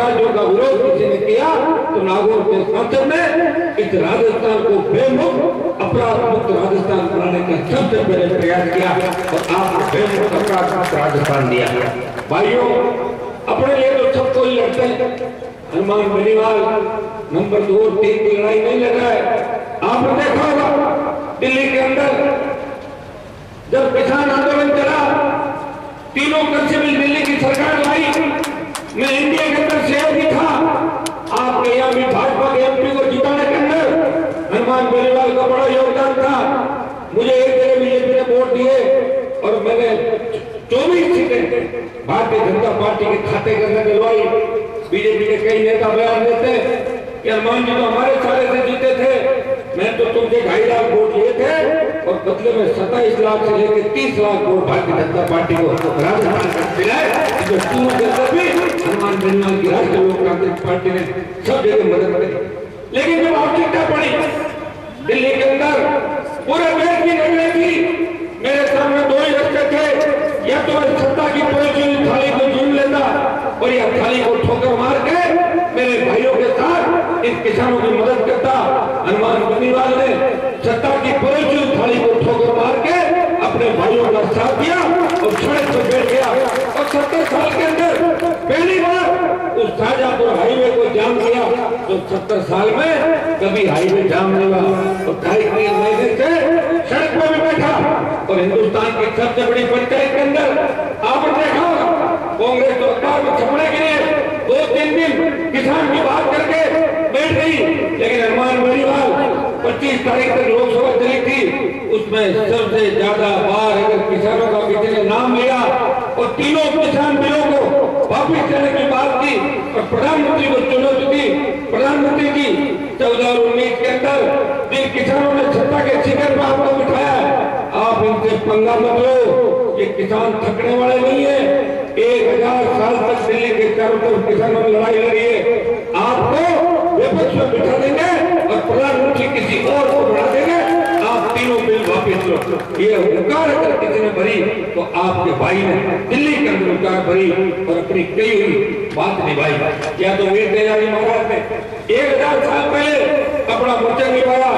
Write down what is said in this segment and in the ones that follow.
अपराधियों का विरोध किसी ने किया तो नागौर के संसद में इस राजस्थान को बेमुक्त अपराध मुक्त राजस्थान बनाने का सबसे पहले प्रयास किया और आपको बेमुक्त अपराध मुक्त राजस्थान दिया। भाइयों, अपने लिए तो सब कोई लड़ते हैं, हनुमान बेनीवाल नंबर 2 3 की लड़ाई नहीं लड़ रहा है। आपने देखा होगा दिल्ली के अंदर जब किसान आंदोलन चला, तीनों कृषि बिल दिल्ली की सरकार लाई, मैं इंडिया के अंदर सहयोगी था। आपके यहाँ भी भाजपा के एमपी को जिताने के अंदर हनुमान बेनीवाल का बड़ा योगदान था। मुझे एक जगह बीजेपी ने वोट दिए और मैंने 24 सीटें भारतीय जनता पार्टी के खाते के अंदर दिलवाई। बीजेपी के कई नेता बयान देते कि हनुमान जी तो हमारे सारे से जीते थे, मैं तो तुमसे 2.5 लाख वोट लिए थे और बदले में 27 लाख से लेकर 30 लाख वोट भारतीय जनता पार्टी को राजस्थान में मिलाए। जो तीनों के अंदर भी हनुमान बेनीवाल की राष्ट्रीय लोकतांत्रिक पार्टी ने सब जगह मदद करी। लेकिन जब आवश्यकता पड़ी दिल्ली के अंदर पूरे देश की निर्णय थी, मेरे सामने 2 ही रास्ते थे, या तो मैं सत्ता की पूरी थाली को छीन लेता और या थाली को ठोकर मार के मेरे भाइयों के साथ इन किसानों की मदद करता। हनुमान बेनीवाल ने सत्ता की पूरी थाली को ठोकर मार के अपने भाइयों का साथ दिया और सड़क पर बैठ गया और 70 साल के अंदर पहली बार उस शाहजहांपुर हाईवे को जाम किया। तो 70 साल में कभी हाईवे जाम नहीं हुआ और 2.5 महीने से सड़क पर भी बैठा। और हिंदुस्तान की सबसे बड़ी पंचायत के अंदर आपने देखा कांग्रेस तो अखबार में छपने के लिए 2-3 दिन किसान की बात करके बैठ गई, लेकिन हनुमान बेनीवाल 25 तारीख तक लोकसभा चली थी, उसमें सबसे ज्यादा बार अगर किसानों का किसी ने नाम लिया और तीनों किसान बिलों को वापिस लेने की बात की और प्रधानमंत्री को चुनौती दी। प्रधानमंत्री जी 14 और 19 के अंदर जिन किसानों ने सत्ता के शिखर पर आपको बिठाया, आप इनसे पंगा मत लो, ये किसान थकने वाले नहीं है। 1000 साल तक दिल्ली के चारों तरफ किसानों ने लड़ाई लड़ी है। आपको विपक्ष में बिठा देंगे और प्रधानमंत्री किसी और को बढ़ा देंगे, आप तीनों बिल वापिस लो। ये हुंकार अगर किसी ने भरी तो आपके भाई ने दिल्ली के अंदर हुंकार भरी और अपनी कही हुई बात निभाई। या तो वीर तेजाजी महाराज ने 1000 साल पहले अपना वचन निभाया,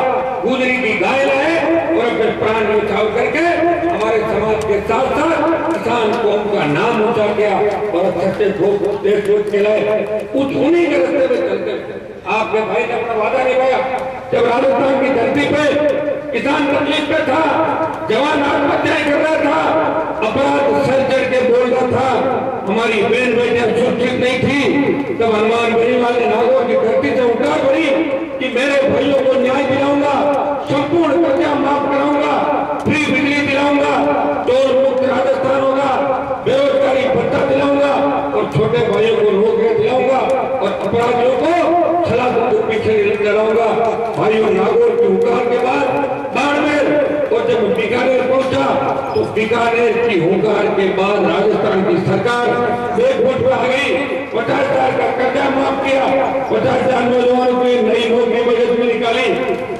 गुजरी की गाय लाए और अपने प्राण न्यौछावर करके हमारे समाज के साथ साथ किसान कौम का नाम ऊंचा किया और सच्चे देश के लाए। उन्हीं के रास्ते में चलते आपके भाई ने अपना वादा निभाया। जब राजस्थान की धरती पे किसान तकलीफ पे था, जवान आत्महत्याएं कर रहा था, अपराध सर चढ़ के बोल रहा था, हमारी बहन बेटियां सुरक्षित नहीं थी, तब हनुमान बेनीवाल ने नागौर की धरती से हुंकार भरी कि मेरे भाइयों को न्याय दिलाऊंगा, संपूर्ण कर्जा माफ कराऊंगा, फ्री बिजली दिलाऊंगा, टोल मुक्त राजस्थान होगा, बेरोजगारी भत्ता दिलाऊंगा और छोटे भाइयों को नौकरी दिलाऊंगा और अपराधियों को सलाखों के पीछे लड़ाऊंगा। भाइयों, नागौर के हुंकार के बाद बाड़मेर और जब बीकानेर पहुंचा तो बीकानेर की हुंकार के बाद राजस्थान की सरकार एक वोट पे आ गई, 50,000 का कर्जा माफ किया, 50,000 नौजवानों की नई नौकरी बजट में निकाली,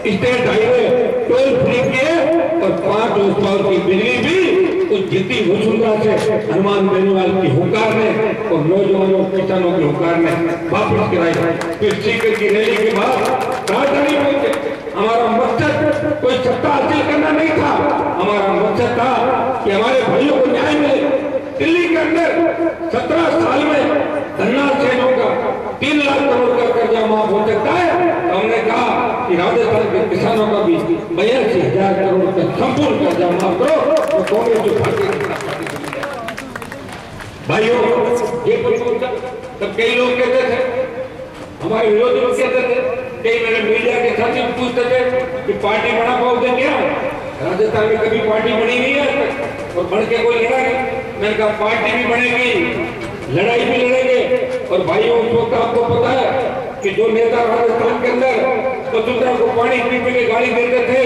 स्टेट हाईवे टोल फ्री किए और 5 horsepower की बिजली भी उस जितनी वसुंधरा से हनुमान बेनीवाल की हुंकार ने और नौजवानों किसानों की हुंकार ने वापस कराई। फिर सीकर की रैली के बाद राजधानी पहुंचे। हमारा मकसद कोई सत्ता हासिल करना नहीं था, हमारा मकसद था कि हमारे भाइयों को न्याय मिले। दिल्ली के अंदर 17 साल में धन्ना सेनों का 3 लाख करोड़ का कर्जा माफ हो सकता है, तो हमने कहा कि राजस्थान के किसानों का भी 82,000 करोड़ का संपूर्ण कर्जा माफ करो तो कांग्रेस जो भाइयों ये तब कई लोग कहते थे, हमारे विरोधी लोग कहते थे, कई मेरे मीडिया के साथी पूछते थे कि पार्टी बना पाओगे क्या? राजस्थान में कभी पार्टी बनी नहीं है और बढ़ के कोई लड़ा नहीं। मैंने कहा पार्टी भी बनेगी, लड़ाई भी लड़ेंगे। और भाइयों उस वक्त आपको पता है कि जो नेता राजस्थान के अंदर वसुंधरा को पानी पी के गाली देते थे,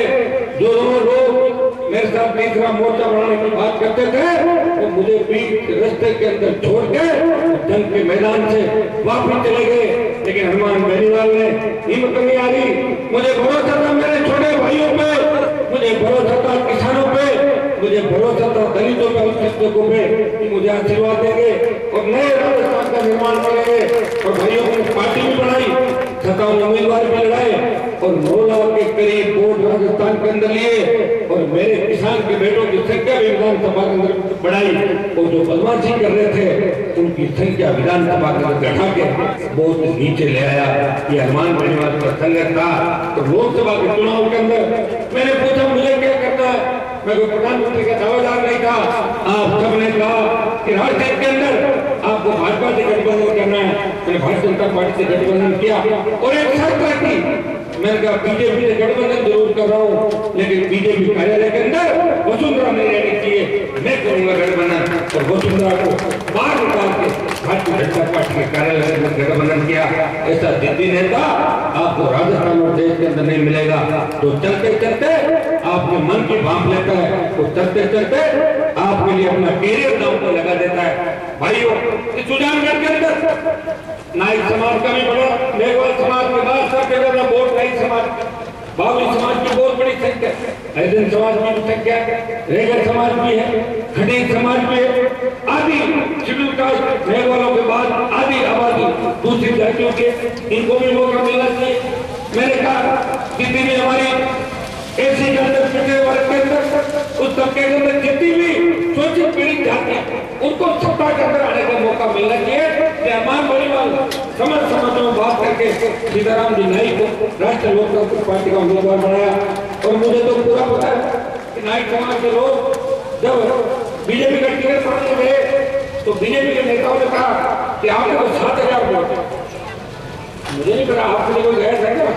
जो लोग मेरे साथ तीसरा मोर्चा बनाने की बात करते थे, वो मुझे बीच रास्ते के अंदर छोड़ के जंग के मैदान से वापस चले गए। लेकिन हनुमान बेनीवाल ने हिम्मत नहीं आ रही। मुझे भरोसा था मेरे छोटे भाइयों पे, मुझे भरोसा था किसानों पे, मुझे भरोसा था दलितों के अस्तित्व पे कि मुझे आशीर्वाद देंगे और नए राजस्थान का निर्माण करेंगे। और भाइयों ने पार्टी भी बनाई, 57 उम्मीदवार भी लड़ाए और 9 लाख के करीब वोट राजस्थान के अंदर लिए और मेरे किसान के बेटों की संख्या भी विधानसभा के अंदर बढ़ाई और जो बदमाशी कर रहे थे उनकी संख्या विधानसभा के अंदर घटा के बहुत नीचे ले आया। ये हनुमान परिवार का संगठन था। तो लोकसभा के चुनाव के अंदर मैंने पूछा मुझे क्या करना है, मैं कोई प्रधानमंत्री का दावेदार नहीं था। आप सबने कहा कि राजनीति के अंदर आपको भाजपा से गठबंधन करना है। मैंने भारतीय जनता पार्टी से गठबंधन किया और एक शर्त रखी, मैंने कहा बीजेपी से गठबंधन जरूर कर रहा हूँ लेकिन बीजेपी कार्यालय के अंदर वसुंधरा नहीं रहनी चाहिए, मैं करूंगा गठबंधन। और वसुंधरा को बाहर निकाल के भारतीय जनता पार्टी के कार्यालय में गठबंधन किया। ऐसा जिद्दी नेता आपको राजस्थान और देश के अंदर नहीं मिलेगा। तो चलते चलते आपके मन की भाप लेता है, तो चलते चलते आपके लिए अपना कैरियर दांव पर लगा देता है। भाइयों, इस सुजानगढ़ के अंदर नाई समाज का भी बड़ा, मेघवाल समाज के बाद सबसे ज्यादा वोट नाई समाज, बावली समाज की बहुत बड़ी संख्या, हरिजन समाज की भी संख्या, रेगर समाज भी है, खटीक समाज भी है, आदि शेड्यूल कास्ट मेघवालों के बाद आदि आबादी दूसरी जातियों के, इनको भी मौका मिलना चाहिए। मैंने कहा जितनी भी हमारी ऐसी के अंदर पिछड़े वर्ग के अंदर उस तबके के अंदर जितनी भी शोषित पीड़ित जाति उनको सत्ता के अंदर आने का मौका मिलना चाहिए। हनुमान परिवार समझ में बात करके सीताराम जी नाई को राष्ट्रीय लोकतांत्रिक पार्टी का उम्मीदवार बनाया। और मुझे तो पूरा पता है कि नाई समाज के लोग जब बीजेपी का टिकट मांगने गए तो बीजेपी के नेताओं ने कहा कि आपने तो 7,000 वोट, मुझे नहीं पता आपने कोई गया था क्या,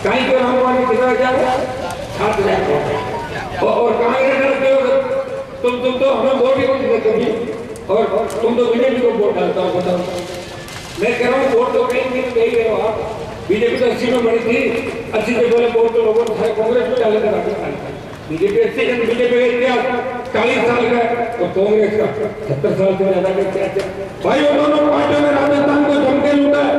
कहीं के हम कितना क्या 7,000 वोट और कहाँ गए तुम तो हमें वोट ही नहीं देते कभी और तुम तो बीजेपी को वोट डालता हो। बताओ, मैं कह रहा हूँ वोट तो कहीं नहीं रहे हो आप। बीजेपी तो 80 में बड़ी थी, 80 से बोले वोट तो लोगों ने कांग्रेस में डाले थे। बीजेपी 80 जन बीजेपी का इतिहास 40 साल का और कांग्रेस का 70 साल से ज्यादा का इतिहास। भाई वो दोनों पार्टियों में राजस्थान को जम के लूटा है।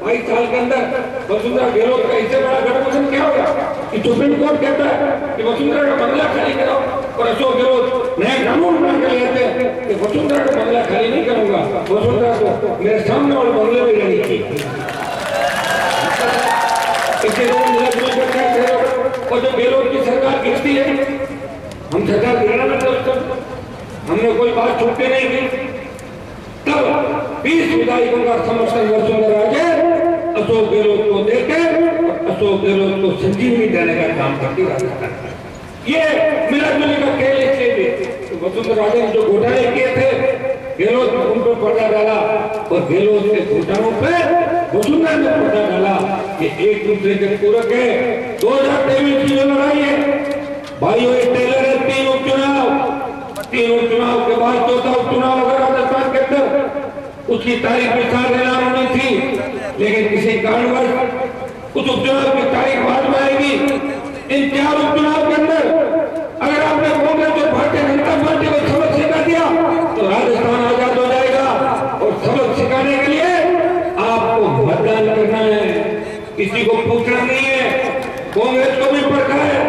22 साल के अंदर वसुंधरा गहलोत का इससे बड़ा गठबंधन क्या होगा कि सुप्रीम कोर्ट कहता है कि वसुंधरा का बंगला खाली कराओ और अशोक गहलोत नया कानून बना के लेते हैं कि वसुंधरा का बंगला खाली नहीं करूंगा, वसुंधरा को मेरे सामने वाले बंगले में रहनी चाहिए। और जो गहलोत की सरकार गिरती है, हम सरकार गिराना में हमने कोई बात छूटते नहीं की, तब 20 विधायकों का समर्थन वसुंधरा राजे अशोक गहलोत को देके अशोक गहलोत को संजीवनी देने का काम करती राजस्थान। ये मिला जुली का खेल इसलिए तो वसुंधरा राजे ने जो घोटाले किए थे गहलोत ने उन पर पर्दा डाला और गहलोत के घोटालों पे वसुंधरा ने पर्दा डाला। ये एक दूसरे के पूरक है। 2023 की जो लड़ाई है भाइयों, ये टेलर है 3 उपचुनाव के बाद चौथा उपचुनाव अगर राजस्थान के अंदर उसकी तारीख में 4 ऐलान होनी थी, लेकिन किसी कारणवश उस उपचुनाव की तारीख बाद में आएगी। इन 4 उपचुनाव के अंदर अगर आपने कांग्रेस और भारतीय जनता पार्टी को सबक सिखा दिया तो राजस्थान आजाद हो जाएगा। और सबक सिखाने के लिए आपको मतदान करना है, किसी को पूछना नहीं है। कांग्रेस को भी परखा है,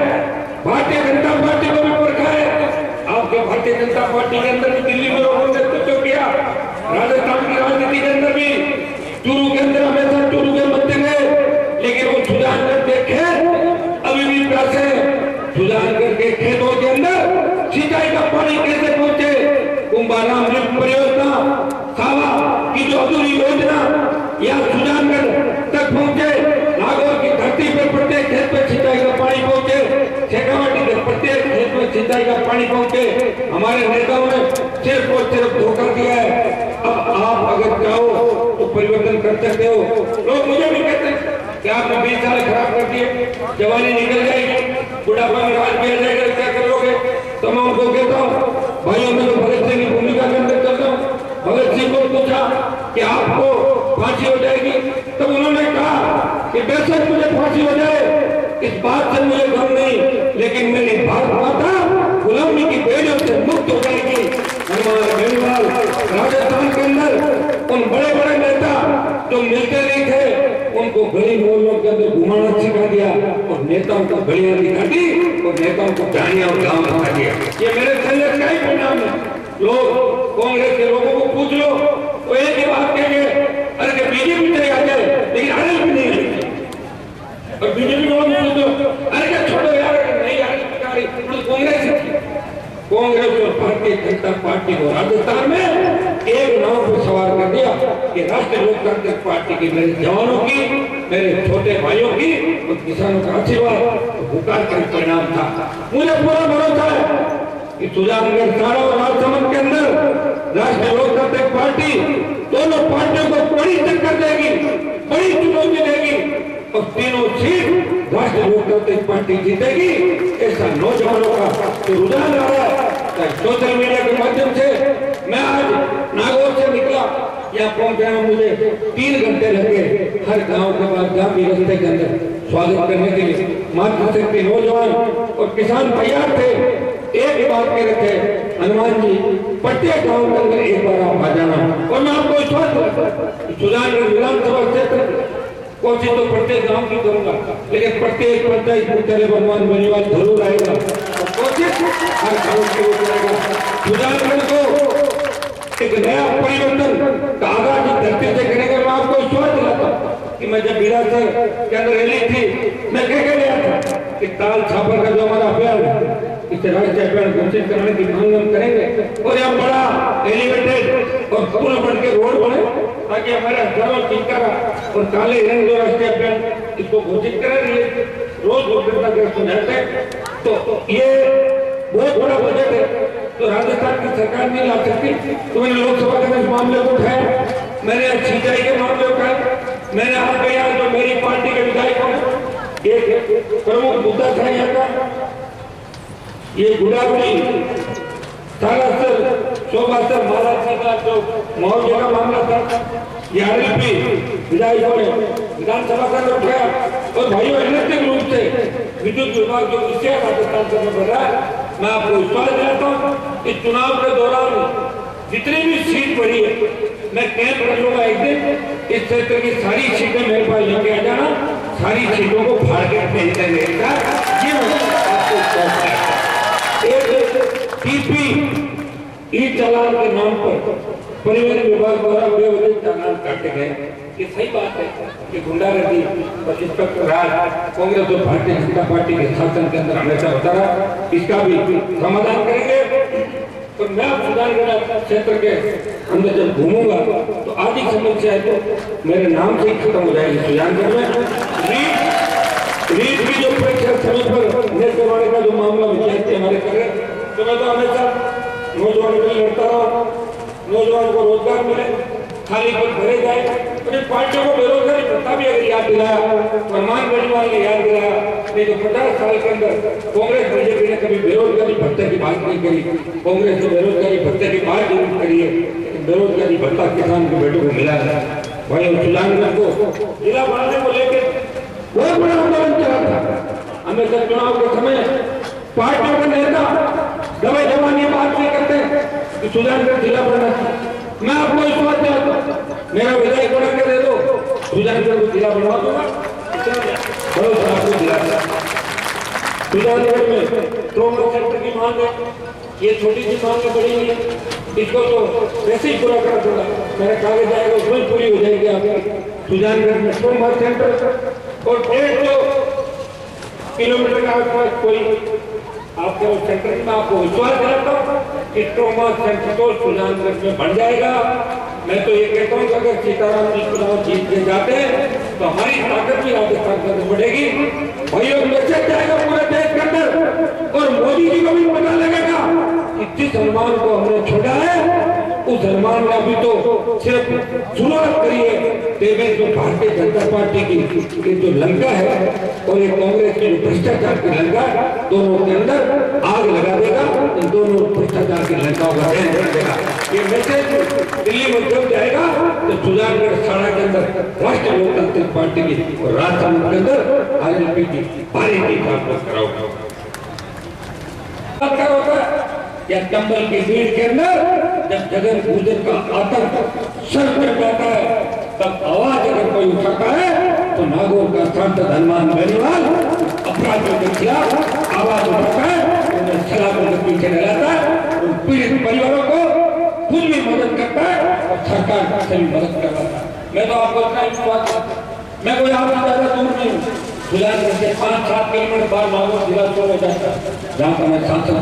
भारतीय जनता पार्टी को भी परखा है। आपके भारतीय जनता पार्टी के अंदर भी दिल्ली में लोगों ने नेतृत्व किया, राजस्थान की राजनीति के अंदर भी चूरू के अंदर हमेशा चूरू के मध्य गए, लेकिन वो सुजानगढ़ के खेत अभी भी प्यासे। सुजानगढ़ के खेतों के अंदर सिंचाई का पानी कैसे पहुंचे? कुंभाराम लिफ्ट परियोजना, सावा की जो अधूरी योजना या सुजानगढ़ तक पहुंचे, नागौर की धरती पर प्रत्येक खेत में सिंचाई का पानी पहुंचे, शेखावाटी के प्रत्येक खेत में सिंचाई का पानी पहुंचे। हमारे नेताओं ने सिर्फ और सिर्फ धोखा दिया है। अब आप अगर चाहो तो परिवर्तन कर सकते हो। लोग मुझे भी कहते हैं कि आपने 20 साल खराब कर दिए, जवानी निकल जाएगी, बुढ़ापा में राज किया जाएगा, क्या करोगे? तो मैं उनको कहता हूँ भाइयों, मैं तो भगत सिंह की भूमिका के अंदर चलता हूँ। भगत सिंह को पूछा कि आपको फांसी हो जाएगी, तब उन्होंने कहा कि बेशक मुझे फांसी हो जाए, इस बात से मुझे गम नहीं, लेकिन मेरी भारत माता गुलामी की बेड़ियों से मुक्त हो जाएगी। राजस्थान के अंदर उन बड़े बड़े नेता जो मिलते नहीं थे उनको गली मोहल्लों के अंदर घुमाना सिखा दिया और नेताओं को गलियां दिखा दी और नेताओं को गाड़ियां और गांव दिखा दिया। ये मेरे संदेश का ही परिणाम है। लोग कांग्रेस के लोगों को पूछ लो, वो एक ही बात कहेंगे, अरे कि बीजेपी चले आ जाए लेकिन आरएलपी नहीं आएगी। और बीजेपी को पूछ लो, अरे क्या छोड़ो यार, नहीं आरएलपी कांग्रेस और भारतीय जनता पार्टी को राजस्थान में एक नाव पर सवार कर दिया कि राष्ट्रीय लोकतांत्रिक पार्टी की, मेरे जवानों की, मेरे छोटे भाइयों की और किसानों का आशीर्वाद भूकाल का परिणाम था। मुझे पूरा भरोसा है कि सुजानगढ़ सारा और राजसमंद के अंदर राष्ट्रीय लोकतांत्रिक पार्टी दोनों पार्टियों को बड़ी टक्कर देगी, बड़ी चुनौती देगी और तीनों सीट राष्ट्रीय लोकतांत्रिक पार्टी जीतेगी। ऐसा नौजवानों का तो रुझान आ रहा है। सोशल मीडिया के माध्यम से मैं आज नागौर से निकला, यहाँ पहुंचने में मुझे 3 घंटे लगे। हर गांव के बाद गांव की रास्ते के अंदर स्वागत करने के लिए मातृशक्ति नौजवान और किसान तैयार थे। एक ही बात कह रहे थे, हनुमान जी प्रत्येक गांव के अंदर एक बार आप आ जाना। और मैं आपको विश्वास दिलाता, सुजानगढ़ विधानसभा क्षेत्र कोशिश तो प्रत्येक गांव की करूंगा, लेकिन प्रत्येक पंचायत मुख्यालय भगवान बेनीवाल जरूर आएगा और कोशिश हर गांव के लिए करेगा। सुजानगढ़ को एक नया परिवर्तन का आगाज धरती से करेंगे। मैं आपको विश्वास दिलाता कि मैं जब बिरासर के अंदर रैली थी, मैं कह गया था कि ताल छापर का जो हमारा अभियान है, इसे राष्ट्रीय अभियान घोषित करने की मांग हम करेंगे और यहाँ बड़ा एलिवेटेड और पुल बन के रोड बने ताकि हमारे हजारों चिंकारा और काले हिरण जो राष्ट्रीय अभियान इसको घोषित करें, रोज दुर्घटनाग्रस्त हो जाते हैं। तो ये बहुत बड़ा बजट है, तो राजस्थान की सरकार नहीं ला सकती। तो मैंने लोकसभा में इस मामले को उठाया, मैंने सिंचाई के मामले उठाए, मैंने आपके यहाँ जो मेरी पार्टी के विधायकों ने एक प्रमुख मुद्दा था यहाँ का, ये गुड़ागुड़ी सालासर शोभासर महाराष्ट्र का जो मुआवजे का मामला था, ये आरएलपी विधायकों ने विधानसभा का उठाया। और भाइयों, अनैतिक रूप से विद्युत विभाग जो विषय राजस्थान से बढ़ रहा है, मैं आपको विश्वास दिलाता हूँ इस चुनाव के दौरान जितनी भी सीट बढ़ी है, मैं कैंप कर लूंगा एक दिन, इस क्षेत्र की सारी सीटें मेरे पास लेके आ जाना, सारी सीटों को फाड़ के भेज देंगे। ये आपको टीपी ई चालान के नाम पर परिवहन विभाग द्वारा बेवजह चालान काटे गए। ये सही बात है कि गुंडागर्दी और इंस्पेक्टर राज कांग्रेस और भारतीय जनता पार्टी के शासन के अंदर हमेशा होता रहा, इसका भी समाधान करेंगे। तो मैं सुजानगढ़ क्षेत्र के अंदर जब घूमूंगा तो आधी समस्या है तो मेरे नाम से ही खत्म हो जाएगी। सुजानगढ़ में रीट भी जो परीक्षा समय पर नेट करवाने का जो मामला विद्यार्थी हमारे कर रहे, तो मैं तो हमेशा नौजवान के लिए लड़ता रहा, नौजवान को रोजगार मिले, खाली पद भरे जाए। तो पार्टियों को बेरोजगारी भत्ता भी अगर याद दिलाया, प्रमाण बेनीवाल ने याद दिलाया, नहीं तो 50 साल के अंदर कांग्रेस बीजेपी ने कभी बेरोजगारी भत्ते की बात नहीं करी। कांग्रेस ने बेरोजगारी भत्ते की बात जरूर करी है, लेकिन बेरोजगारी भत्ता किसान के बेटों को मिला है। वही सुजानगढ़ को जिला बनाने को लेकर बहुत बड़ा आंदोलन चला था। हमेशा चुनाव के समय पार्टियों के नेता दवाई जमानी बात नहीं करते कि सुजानगढ़ जिला बनना चाहिए। मैं आपको विश्वास दिलाता हूं, मेरा विधायक बना के दे दो, सुजानगढ़ को जिला बनवा दूंगा। भरोसा आपको दिलाता। सुजानगढ़ में ट्रॉमा सेंटर की मांग है, ये छोटी सी मांग है, बड़ी नहीं है, इसको तो वैसे ही पूरा कर दूंगा। मेरा कागज आएगा उसमें पूरी हो जाएगी आपकी। सुजानगढ़ में ट्रॉमा सेंटर और 150 किलोमीटर का आसपास कोई आपके उस सेंटर में आपको विश्वास दिलाता हूँ कि ट्रॉमा सेंटर तो सुजानगढ़ में बन जाएगा। मैं तो ये कहता हूँ कि अगर सीताराम जी चुनाव जीत के जाते हैं तो हमारी ताकत भी राजस्थान के अंदर बढ़ेगी। भाइयों, मैसेज जाएगा पूरे देश के अंदर और मोदी जी को भी पता लगेगा कि जिस हनुमान को हमने छोड़ा है उस हनुमान ने अभी तो सिर्फ शुरुआत करी है। देवेश जो भारतीय जनता पार्टी की जो लंका है और ये कांग्रेस की भ्रष्टाचार की लंका, दोनों के अंदर आग लगा देगा, इन दोनों भ्रष्टाचार की लंकाओं का ध्यान कर देगा। ये मैसेज दिल्ली में जब जाएगा तो सुजानगढ़ साड़ा के अंदर राष्ट्रीय लोकतांत्रिक पार्टी की और राजस्थान के अंदर आरएलपी की भारी जीत आप कराओगे। या कंबल की भीड़ के अंदर जब जगन गुर्जर का आतंक सर पर जाता है, तब आवाज अगर कोई उठाता है तो नागौर का सांसद हनुमान बेनीवाल अपराधियों के खिलाफ आवाज उठाता है, उन्हें सलाखों के पीछे डलाता है, उन पीड़ित परिवारों को खुद भी मदद करता है और सरकार से भी मदद करवाता है। मैं तो आपको इतना ही बात, मैं कोई आपसे ज्यादा दूर नहीं हूँ। जिला से 5-7 किलोमीटर बाहर नागौर जिला चोर हो जाता है, जहाँ का मैं सांसद।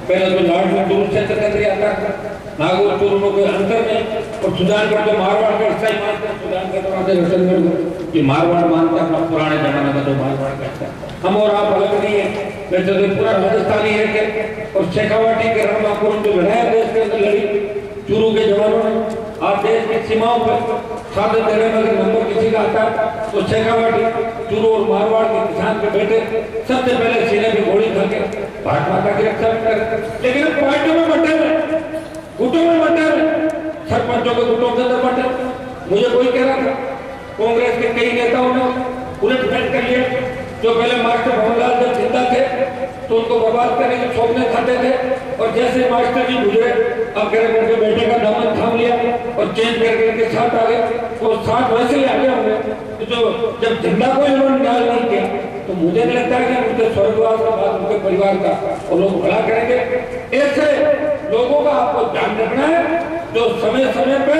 पहले तो लाड में दूर क्षेत्र के अंदर आता है, नागौर चोर में कोई अंतर नहीं। और सुजानगढ़ तो मारवाड़ का हिस्सा ही मानते हैं, सुजानगढ़ तो आते रतनगढ़ को ये मारवाड़ मानता है, अपना पुराने जमाने में तो मारवाड़ कहता है। हम और आप अलग नहीं है, वैसे तो पूरा राजस्थानी है के। और शेखावाटी के रणमापुर जो लड़ाया देश के अंदर लड़ी चूरू के जवानों ने, आज देश की सीमाओं पर साधन देने में अगर नंबर किसी का आता तो शेखावाटी, चूरू और मारवाड़ के किसान के बेटे सबसे पहले सीने में गोली खा के भारत माता की रक्षा कर। लेकिन अब पार्टियों में बंटे हुए, गुटों में बंटे हुए, सरपंचों के गुटों के अंदर बंटे। मुझे कोई कह रहा था कांग्रेस के कई नेताओं ने उलट फेंट कर लिया। जो पहले मास्टर भवनलाल जब जिंदा थे तो उनको बर्बाद करने के सौंपने खाते थे, और जैसे मास्टर जी गुजरे अब कह रहे बेटे का दामन थाम लिया और चेंज करके इनके साथ आ गए। तो साथ वैसे ही आगे होंगे। तो जो जब जिंदा को इन्होंने न्याय नहीं किया तो मुझे नहीं लगता है कि उनके स्वर्गवास के बाद उनके परिवार का और लोग भला करेंगे। ऐसे लोगों का आपको ध्यान रखना है जो समय समय पे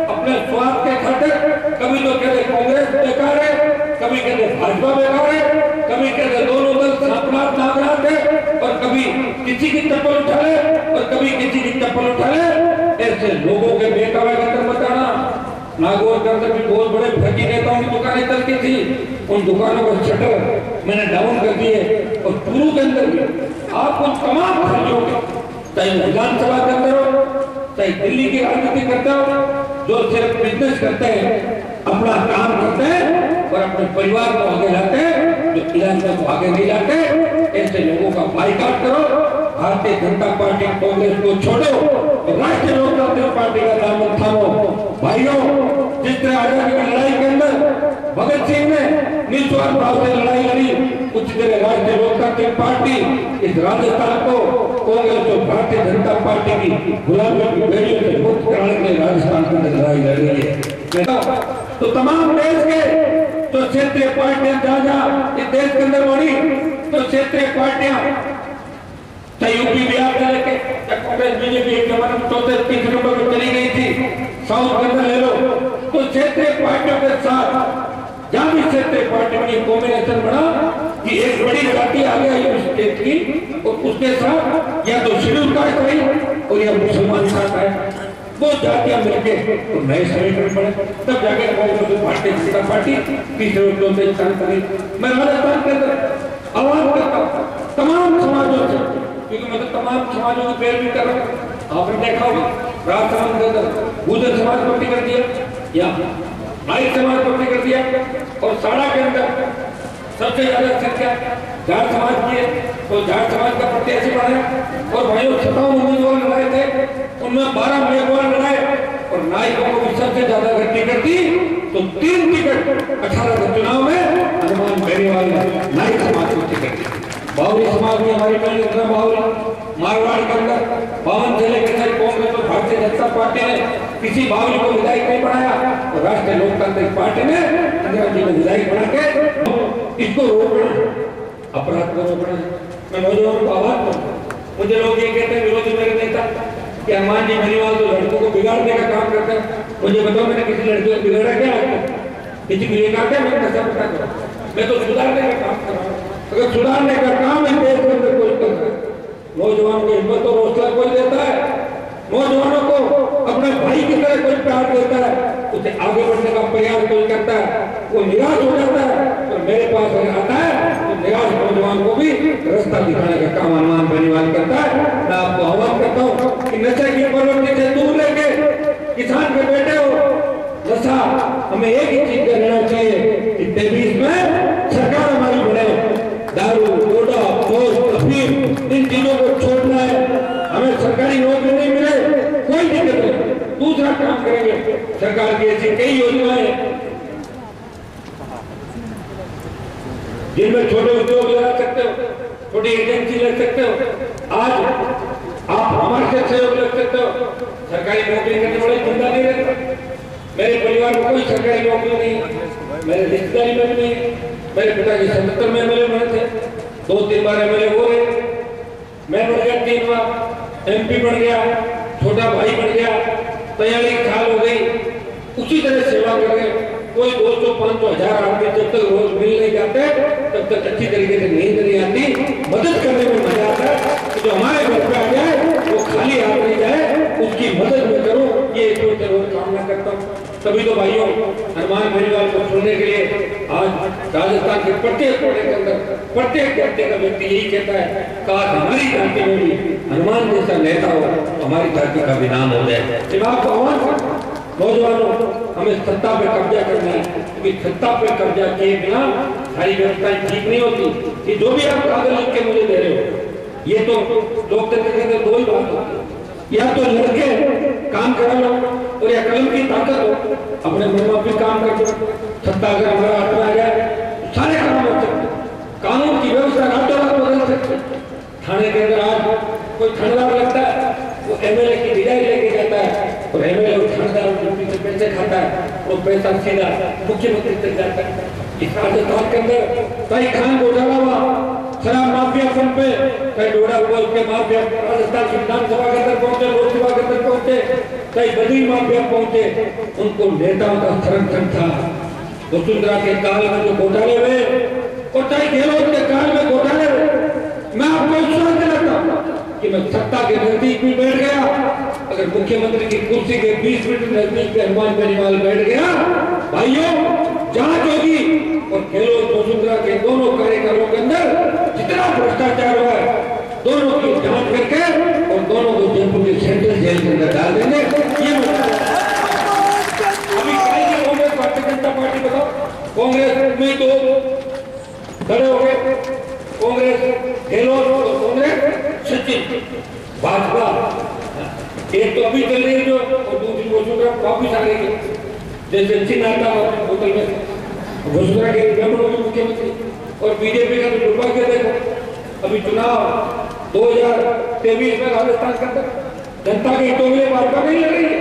अपने स्वार्थ के खातिर कभी तो कहते कांग्रेस बेकार है, कभी कहते भाजपा बेकार है, कभी कहते दोनों दल अपराध नागराज है, और कभी किसी की चप्पल उठा ले और कभी किसी की चप्पल उठा ले। ऐसे लोगों के बेकावे का अंदर बताना। नागौर के अंदर भी बहुत बड़े भ्रष्ट नेताओं की दुकानें चलती थी, उन दुकानों को शटर मैंने डाउन कर दिए। और चूरू के अंदर भी आपको तमाम खर्चों के, चाहे विधानसभा के अंदर हो, चाहे दिल्ली की राजनीति करते हो, जो सिर्फ बिजनेस करते हैं, अपना काम करते हैं और अपने परिवार को आगे लाते हैं, जो इलाके को आगे नहीं लाते, ऐसे लोगों का बाइकाट करो। भारतीय जनता पार्टी कांग्रेस को छोड़ो और राष्ट्रीय लोकतांत्रिक पार्टी का दामन थामो। भाइयों, जिस तरह आजादी की लड़ाई के अंदर भगत सिंह ने निस्वार्थ भाव से लड़ाई लड़ी, उसी तरह राष्ट्रीय लोकतांत्रिक पार्टी इस राजस्थान को कांग्रेस और भारतीय जनता पार्टी की गुलामियों की बेड़ियों से मुक्त कराने के लिए राजस्थान के अंदर लड़ाई लड़ रही है। तो तमाम देश के तो क्षेत्रीय पार्टियां जहाँ इस देश के अंदर बनी, तो क्षेत्रीय पार्टियां यूपी बिहार से लेके कांग्रेस बीजेपी एक जमाने में 34 नंबर पर चली गई थी, साउथ के अंदर ले लो। तो क्षेत्रीय पार्टियों के साथ जहां भी क्षेत्रीय पार्टी में कॉम्बिनेशन बना कि एक बड़ी जाति आ गई उस स्टेट की, और उसके साथ या तो शेड्यूल कास्ट आई और या मुसलमान साथ आए, वो जातियां मिलके तो नए संगठन बने, तब जाके कांग्रेस भारतीय जनता पार्टी तीसरे और चौथे स्थान पर आई। मैं राजस्थान के अंदर आवाज करता हूँ तमाम समाजों से, क्योंकि मैं तो तमाम समाजों की पैरवी कर रहा हूँ। आपने देखा होगा राजस्थान के अंदर गुर्जर समाज को टिकट दिया या नाइक समाज को टिकट दिया, और साड़ा के अंदर सबसे ज्यादा संख्या जाट समाज की है, तो जाट समाज का प्रत्याशी बनाया। और भाइयों 57 उम्मीदवार लड़ाए थे, उनमें 12 उम्मीदवार लड़ाए, और नाइकों को भी सबसे ज्यादा अगर टिकट दी तो 3 टिकट 18 के चुनाव में हनुमान बेनीवाल ने नाइक समाज को टिकट दी। बावरी समाज में हमारी पहले इतना बावरी मारवाड़ के अंदर 52 जिले के अंदर कांग्रेस और भारतीय जनता पार्टी ने किसी बावरी को विधायक नहीं बनाया, और राष्ट्रीय लोकतांत्रिक पार्टी ने इंदिरा जी को विधायक बना के इसको रोकना, अपराध को रोकना। मैं नौजवानों को आह्वान करूँ, मुझे लोग ये कहते हैं विरोधी मेरे नेता कि हनुमान जी बेनीवाल तो लड़कों को बिगाड़ने का काम करते हैं। मुझे बताओ मैंने किसी लड़के को बिगाड़ा क्या है? किसी को ये कहा क्या मैं कैसा पता करूँ? मैं तो सुधारने का काम कर रहा हूँ। अगर सुधारने का काम है देश के अंदर कोई कर रहा है, नौजवानों को हिम्मत और हौसला कोई देता है, नौजवानों को अपने भाई की तरह कोई प्यार देता है, उसे आगे बढ़ने का प्रयास कोई करता है, वो निराश हो जाता है, तो मेरे पास अगर आता है तो निराश नौजवान को भी रास्ता दिखाने का काम हनुमान बेनीवाल करता है। मैं आपको आह्वान करता हूँ कि नशे की प्रवृत्ति से दूर लेके किसान के बेटे हो, नशा हमें एक ही चीज का लेना चाहिए कि 23 में सरकार हमारी बने, दारू, गोडा, पोस्ट, अफीम, इन चीजों को छोड़ना है। हमें सरकारी नौकरी नहीं मिले कोई दिक्कत नहीं, दूसरा काम करेंगे। सरकार की ऐसी कई योजनाएं जिनमें छोटे उद्योग लगा सकते हो, छोटी एजेंसी लग सकते हो। आज आप हमारे से सहयोग लग सकते हो। सरकारी नौकरी करने वाले धंधा नहीं रहता, मेरे परिवार में कोई सरकारी नौकरी नहीं, मेरे रिश्तेदारी में भी नहीं। मेरे पिताजी 77 में एमएलए बने थे, 2-3 बार एमएलए हो गए, मैं बन गया 3 बार, एमपी बन गया, छोटा भाई बन गया, 43 साल हो गई, उसी तरह सेवा कर रहे। कोई 200, 500, 1000 आदमी जब तक रोज मिल नहीं जाते तब तक अच्छी तरीके से नींद नहीं आती। मदद करने में मजा आता है। जो हमारे घर पे आ जाए वो खाली हाथ नहीं जाए, उसकी मदद में करूं, ये रोज कामना करता हूँ। तभी तो भाइयों, हनुमान बेनीवाल को सुनने के लिए आज राजस्थान के प्रत्येक कोने के अंदर प्रत्येक जाति का व्यक्ति यही कहता है, काश हमारी जाति में भी हनुमान जैसा नेता हो, हमारी जाति का भी नाम हो जाए। जब आपको आह्वान नौजवानों, हमें सत्ता पे कब्जा करना है, क्योंकि सत्ता पे कब्जा किए बिना सारी व्यवस्थाएं ठीक नहीं होती। ये जो भी आप कागज लिख के मुझे दे रहे हो, ये तो लोकतंत्र के अंदर 2 ही बात होती है, या तो लड़के काम करा लो और या कलम की ताकत हो, अपने मनमाफी काम कर दो। सत्ता अगर हमारा हाथ में आ जाए सारे काम हो सकते, कानून की व्यवस्था रातों रात बदल सकती। थाने के अंदर आज कोई थानेदार लगता है, वो एमएलए की विदाई लेके जाता है और एमएलए और थानेदार से पैसे खाता है, वो पैसा सीधा मुख्यमंत्री तक जाता है। इस राजस्थान के अंदर कई खान घोटाला हुआ, शराब माफिया फंड पे कई डोड़ा हुआ, उसके माफिया राजस्थान की विधानसभा के अंदर पहुंचे, लोकसभा के अंदर पहुंचे, कई बड़ी माफिया पहुंचे। उनको नेताओं का संरक्षण था। वसुंधरा के काल में जो घोटाले हुए और चाहे गहलोत के काल में घोटाले हुए, मैं आपको विश्वास दिलाता हूं कि मैं सत्ता के नजदीक भी बैठ गया। अगर मुख्यमंत्री की कुर्सी के 20 मिनट नजदीक हनुमान बेनीवाल बैठ गया, भाइयों जांच होगी और गहलोत वसुंधरा के दोनों कार्यकालों के अंदर जितना भ्रष्टाचार हुआ है, दोनों की जांच करके और दोनों को जयपुर की सेंट्रल जेल के अंदर डाल देंगे। ये अभी कांग्रेस भारतीय जनता पार्टी बताओ, कांग्रेस में तो खड़े हो गए, कांग्रेस गहलोत और कांग्रेस सचिन, भाजपा एक तो अभी चल रही है जो, और दूसरी वसुंधरा वापिस आ रही है। जैसे चिन्ह आता है होटल में, वसुंधरा के मुख्यमंत्री और बीजेपी का तो दुर्भाग्य देखो। अभी चुनाव 2023 में राजस्थान के अंदर जनता के हितों में भाजपा नहीं लड़ रही है।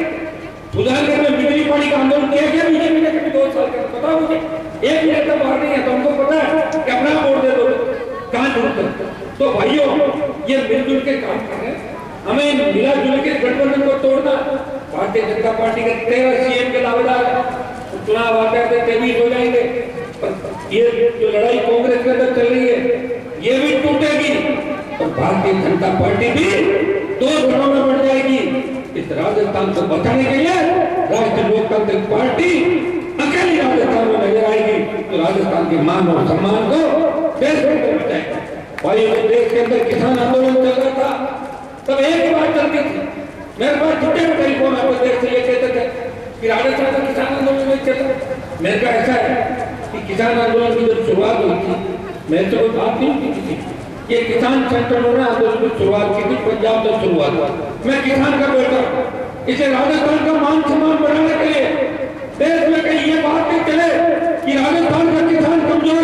बुधानगढ़ में बिजली पानी का आंदोलन किया गया बीजेपी ने कभी 2 साल का, पता मुझे 1 मिनट तक बाहर नहीं है, तो हमको पता है कि अपना वोट दे दो, कहां जुड़ते। तो भाइयों, ये मिलजुल के काम कर रहे हैं, हमें मिला जुल के गठबंधन को तोड़ना। भारतीय जनता पार्टी के 13 सीएम के दावेदार, चुनाव आते हैं 23 हो जाएंगे। ये जो लड़ाई कांग्रेस के अंदर चल रही है, ये भी टूटेगी और भारतीय जनता पार्टी भी 2 धड़ों में बढ़ जाएगी। इस राजस्थान को बचाने के लिए राष्ट्रीय लोकतांत्रिक पार्टी अकेली राजस्थान में नजर आएगी, तो राजस्थान के मान और सम्मान को देश में बचाएगा। भाई, देश के अंदर किसान आंदोलन चल रहा था, तब एक बात चलती थी, मेरे पास छोटे टेलीफोन आपको देश से ये कहते थे कि राजस्थान का किसान आंदोलन में चल रहा। मेरे का ऐसा है कि किसान आंदोलन की जब शुरुआत हुई थी, मैं तो कोई बात नहीं की थी, ये किसान संगठनों ने आंदोलन की शुरुआत की थी, पंजाब से शुरुआत हुआ। मैं किसान का बेटा, इसे राजस्थान का मान सम्मान बढ़ाने के लिए देश में कहीं ये बात नहीं चले कि राजस्थान का किसान कमजोर